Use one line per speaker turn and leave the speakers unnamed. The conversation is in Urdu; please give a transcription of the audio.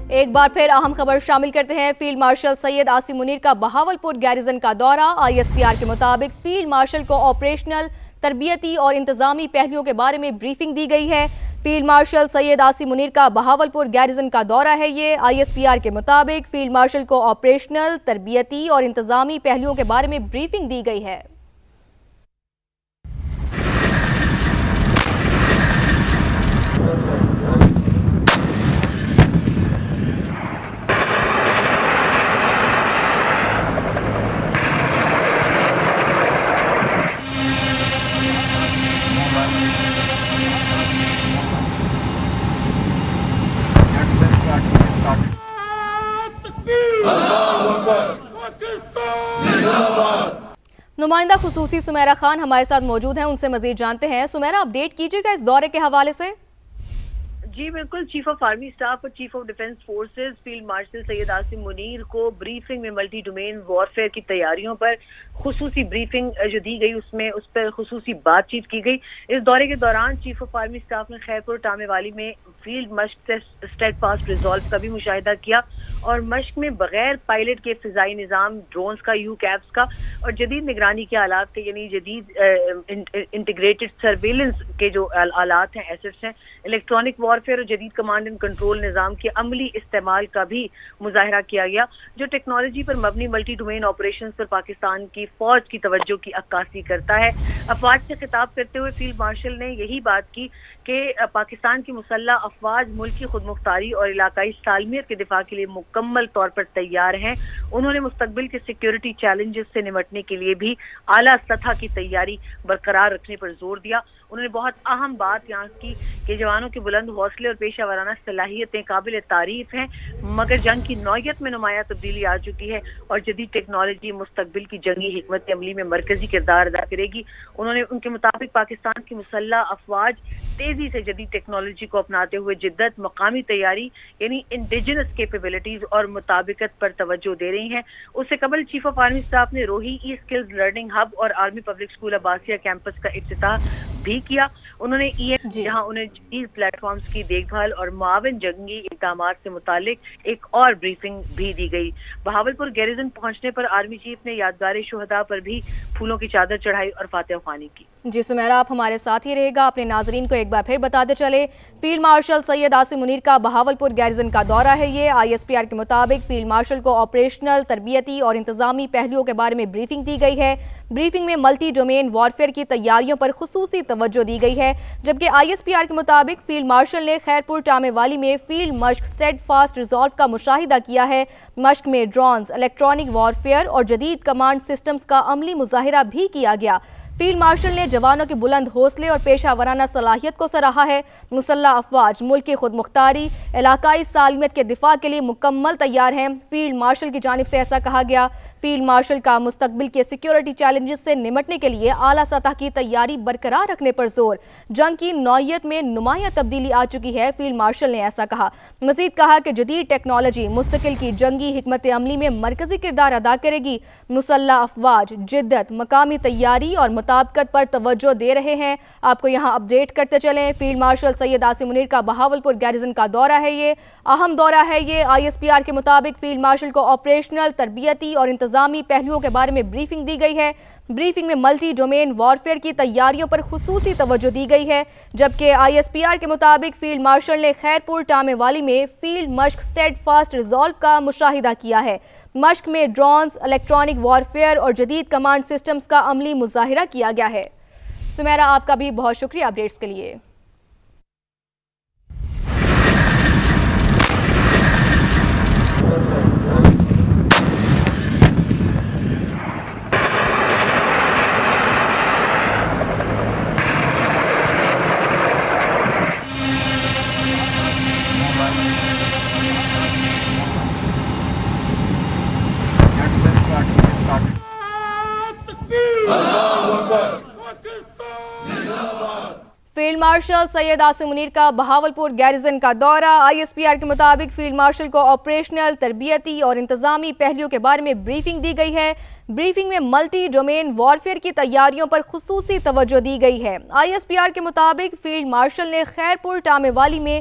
ایک بار پھر اہم خبر شامل کرتے ہیں۔ فیلڈ مارشل سید عاصم منیر کا بہاولپور گیریزن کا دورہ۔ ISPR کے مطابق فیلڈ مارشل کو آپریشنل، تربیتی اور انتظامی پہلوؤں کے بارے میں بریفنگ دی گئی ہے۔ فیلڈ مارشل سید عاصم منیر کا بہاولپور گیریزن کا دورہ ہے یہ۔ ISPR کے مطابق فیلڈ مارشل کو آپریشنل، تربیتی اور انتظامی پہلوؤں کے بارے میں بریفنگ دی گئی ہے۔ نمائندہ خصوصی سمیرہ خان ہمارے ساتھ موجود ہیں، ان سے مزید جانتے ہیں۔ سمیرہ، اپڈیٹ کیجیے گا اس دورے کے حوالے سے۔
جی بالکل، چیف آف آرمی اسٹاف اور chief of defence forces field marshal Syed Asim Munir کو بریفنگ میں ملٹی ڈومین وارفیئر کی تیاریوں پر خصوصی بریفنگ جو دی گئی، اس پر خصوصی بات چیت کی گئی۔ اس دورے کے دوران چیف آف آرمی اسٹاف نے خیرپور ٹامے والی میں فیلڈ مشق سے اسٹیڈ فاسٹ ریزالو کا بھی مشاہدہ کیا اور مشق میں بغیر پائلٹ کے فضائی نظام، ڈرونز کا، یو کیپس کا اور جدید نگرانی کے آلات کے، یعنی جدید انٹیگریٹڈ سرویلنس کے جو آلات ہیں، ایسٹس ہیں، الیکٹرانک وارفیئر اور جدید کمانڈ اینڈ کنٹرول نظام کے عملی استعمال کا بھی مظاہرہ کیا گیا، جو ٹیکنالوجی پر مبنی ملٹی ڈومین آپریشنز پر پاکستان کی فوج کی توجہ کی عکاسی کرتا ہے۔ افواج سے خطاب کرتے ہوئے فیلڈ مارشل نے یہی بات کی کہ پاکستان کی مسلح افواج ملک کی خود مختاری اور علاقائی سالمیت کے دفاع کے لیے مکمل طور پر تیار ہیں۔ انہوں نے مستقبل کے سیکیورٹی چیلنجز سے نمٹنے کے لیے بھی اعلیٰ سطح کی تیاری برقرار رکھنے پر زور دیا۔ انہوں نے بہت اہم بات یہاں کی کہ جوانوں کے بلند حوصلے اور پیشہ ورانہ صلاحیتیں قابل تعریف ہیں، مگر جنگ کی نوعیت میں نمایاں تبدیلی آ چکی ہے اور جدید ٹیکنالوجی مستقبل کی جنگی حکمت عملی میں مرکزی کردار ادا کرے گی۔ انہوں نے ان کے مطابق پاکستان کی مسلح افواج تیزی سے جدید ٹیکنالوجی کو اپناتے ہوئے جدت، مقامی تیاری یعنی انڈیجنس کیپیبلٹیز اور مطابقت پر توجہ دے رہی ہیں۔ اس سے قبل چیف آف آرمی اسٹاف نے روہی ای اسکلز لرننگ ہب اور آرمی پبلک اسکول عباسیہ کیمپس کا افتتاح بھی کیا۔ انہوں نے جہاں انہیں جدید پلیٹ فارمز کی دیکھ بھال اور معاون جنگی اقدامات سے متعلق ایک اور بریفنگ بھی دی گئی۔ بہاولپور گیریزن پہنچنے پر آرمی چیف نے یادگار شہداء پر بھی پھولوں کی چادر چڑھائی اور فاتح خوانی کی۔
جی سمیرہ، آپ ہمارے ساتھ ہی رہے گا۔ اپنے ناظرین کو ایک بار پھر بتاتے چلے، فیلڈ مارشل سید عاصم منیر کا بہاولپور گیریزن کا دورہ ہے یہ۔ ISPR کے مطابق فیلڈ مارشل کو آپریشنل، تربیتی اور انتظامی پہلوؤں کے بارے میں بریفنگ دی گئی ہے۔ بریفنگ میں ملٹی ڈومین وارفیئر کی تیاریوں پر خصوصی توجہ دی گئی ہے، جبکہ ISPR کے مطابق فیلڈ مارشل نے خیرپور ٹامے والی میں فیلڈ مشق اسٹیڈ فاسٹ ریزالو کا مشاہدہ کیا ہے۔ مشق میں ڈرونز، الیکٹرانک وارفیئر اور جدید کمانڈ سسٹمز کا عملی مظاہرہ بھی کیا گیا۔ فیلڈ مارشل نے جوانوں کے بلند حوصلے اور پیشہ ورانہ صلاحیت کو سراہا ہے۔ مسلح افواج ملک کی خود مختاری، علاقائی سالمیت کے دفاع کے لیے مکمل تیار ہیں۔ فیلڈ مارشل کی جانب سے ایسا کہا گیا۔ فیلڈ مارشل کا مستقبل کے سیکیورٹی چیلنجز سے نمٹنے کے لیے اعلیٰ سطح کی تیاری برقرار رکھنے پر زور۔ جنگ کی نوعیت میں نمایاں تبدیلی آ چکی ہے، فیلڈ مارشل نے ایسا کہا۔ مزید کہا کہ جدید ٹیکنالوجی مستقل کی جنگی حکمت عملی میں مرکزی کردار ادا کرے گی۔ مسلح افواج جدت، مقامی تیاری اور مطابقت پر توجہ دے رہے ہیں۔ آپ کو یہاں اپڈیٹ کرتے چلیں، فیلڈ مارشل سید عاصم منیر کا بہاولپور گیریزن کا دورہ ہے یہ، اہم دورہ ہے یہ۔ ISPR کے مطابق فیلڈ مارشل کو آپریشنل، تربیتی اور انتظامی پہلوؤں کے بارے میں بریفنگ دی گئی ہے۔ بریفنگ میں ملٹی ڈومین وارفیئر کی تیاریوں پر خصوصی توجہ دی گئی ہے، جبکہ ISPR کے مطابق فیلڈ مارشل نے خیرپور ٹامے والی میں فیلڈ مشق اسٹیڈ فاسٹ ریزالو کا مشاہدہ کیا ہے۔ مشق میں ڈرونز، الیکٹرانک وارفیئر اور جدید کمانڈ سسٹمز کا عملی مظاہرہ کیا گیا ہے۔ سمیرہ، آپ کا بھی بہت شکریہ اپڈیٹس کے لیے۔ فیلڈ مارشل سید عاصم منیر کا بہاولپور گیریزن کا دورہ۔ ISPR کے مطابق فیلڈ مارشل کو آپریشنل، تربیتی اور انتظامی پہلوؤں کے بارے میں بریفنگ دی گئی ہے۔ بریفنگ میں ملٹی ڈومین وارفیئر کی تیاریوں پر خصوصی توجہ دی گئی ہے۔ ISPR کے مطابق فیلڈ مارشل نے خیرپور ٹامے والی میں